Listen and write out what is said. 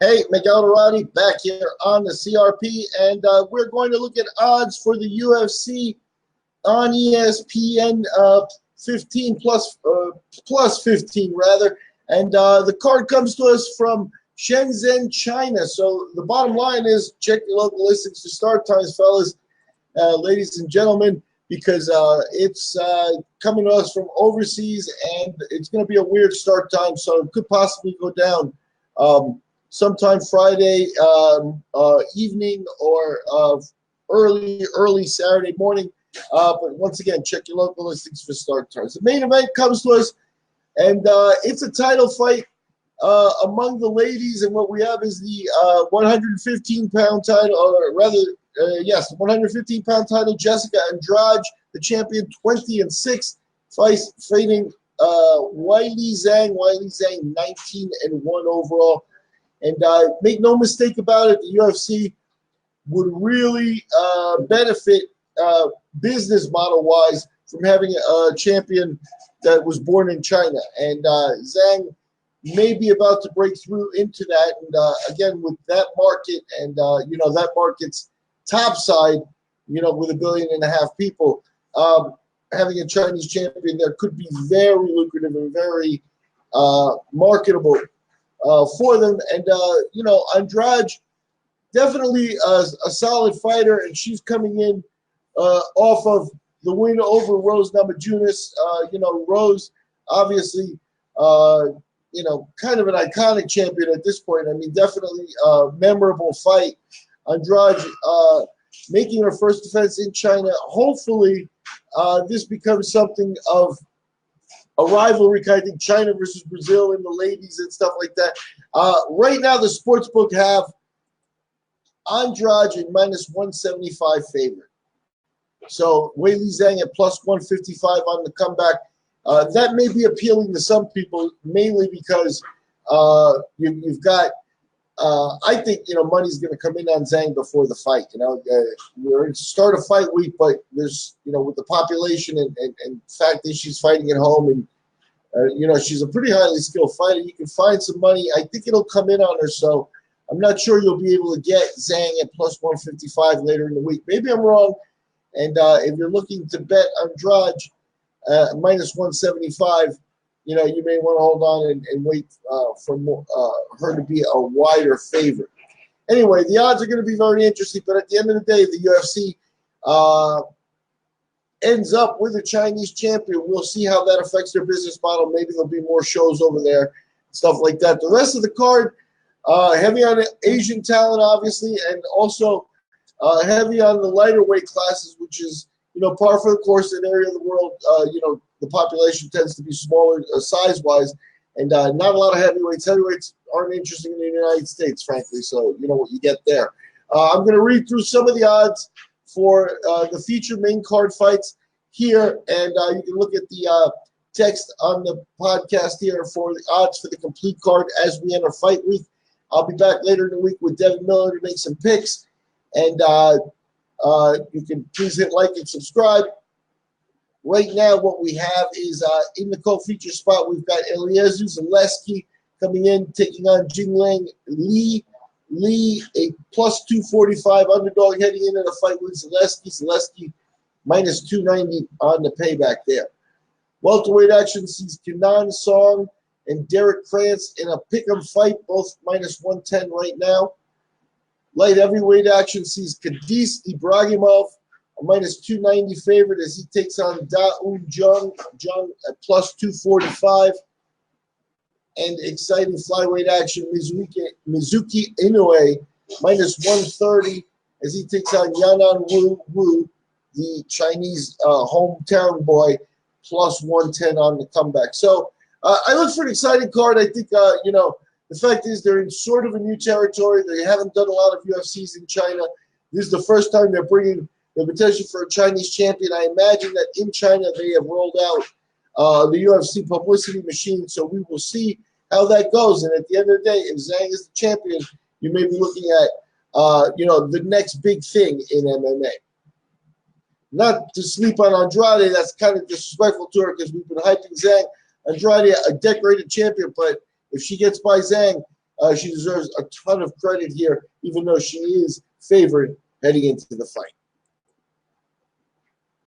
Hey, Miguel Dorati back here on the CRP, and we're going to look at odds for the UFC on ESPN 15 plus 15 rather, and the card comes to us from Shenzhen, China. So the bottom line is check your local listings for start times, fellas, ladies and gentlemen, because it's coming to us from overseas, and it's going to be a weird start time, so it could possibly go down sometime Friday evening or early Saturday morning. But once again, check your local listings for start times. The main event comes to us, and it's a title fight among the ladies. And what we have is the 115-pound title, or rather, yes, the 115-pound title. Jessica Andrade, the champion, 20-6, fighting Weili Zhang. Weili Zhang, 19-1 overall. And make no mistake about it, the UFC would really benefit business model-wise from having a champion that was born in China. And Zhang may be about to break through into that. And again, with that market and, that market's top side, with 1.5 billion people, having a Chinese champion there could be very lucrative and very marketable for them. And, Andrade, definitely a solid fighter, and she's coming in off of the win over Rose Namajunas. Rose, obviously, kind of an iconic champion at this point. I mean, definitely a memorable fight. Andrade making her first defense in China. Hopefully, this becomes something of a rivalry, I think, China versus Brazil in the ladies and stuff like that. Right now, the sportsbook have Andrade in -175 favorite. So Weili Zhang at +155 on the comeback. That may be appealing to some people, mainly because you've got. I think money's going to come in on Zhang before the fight. We're in start of fight week, but there's with the population and fact that she's fighting at home, and she's a pretty highly skilled fighter. You can find some money. I think it'll come in on her. So I'm not sure you'll be able to get Zhang at +155 later in the week. Maybe I'm wrong. And if you're looking to bet Andrade -175. You may want to hold on and wait for her to be a wider favorite. Anyway, the odds are going to be very interesting, but at the end of the day, the UFC ends up with a Chinese champion. We'll see how that affects their business model. Maybe there'll be more shows over there, stuff like that. The rest of the card, heavy on Asian talent, obviously, and also heavy on the lighter weight classes, which is, par for the course in an area of the world, the population tends to be smaller size-wise, and not a lot of heavyweights. Heavyweights aren't interesting in the United States, frankly, so you know what you get there. I'm going to read through some of the odds for the featured main card fights here, and you can look at the text on the podcast here for the odds for the complete card as we enter fight week. I'll be back later in the week with Devin Miller to make some picks, and you can please hit like and subscribe. Right now, what we have is in the co-feature spot, we've got Eliezer Zaleski coming in, taking on Jinglang Li. Li, a +245 underdog heading into the fight with Zaleski. Zaleski -290 on the payback there. Welterweight action sees Kenan Song and Derek Krantz in a pick'em fight, both -110 right now. Light heavyweight action sees Kadis Ibrahimov, a -290 favorite as he takes on Da-Un Jung at +245. And exciting flyweight action, Mizuki Inoue, -130 as he takes on Yanan Wu, the Chinese hometown boy, +110 on the comeback. So I look for an exciting card. I think, the fact is they're in sort of a new territory. They haven't done a lot of UFCs in China. This is the first time they're bringing the potential for a Chinese champion. I imagine that in China they have rolled out the UFC publicity machine, so we will see how that goes. And at the end of the day, if Zhang is the champion, you may be looking at, the next big thing in MMA. Not to sleep on Andrade. That's kind of disrespectful to her because we've been hyping Zhang. Andrade, a decorated champion, but if she gets by Zhang, She deserves a ton of credit here, even though she is favored heading into the fight.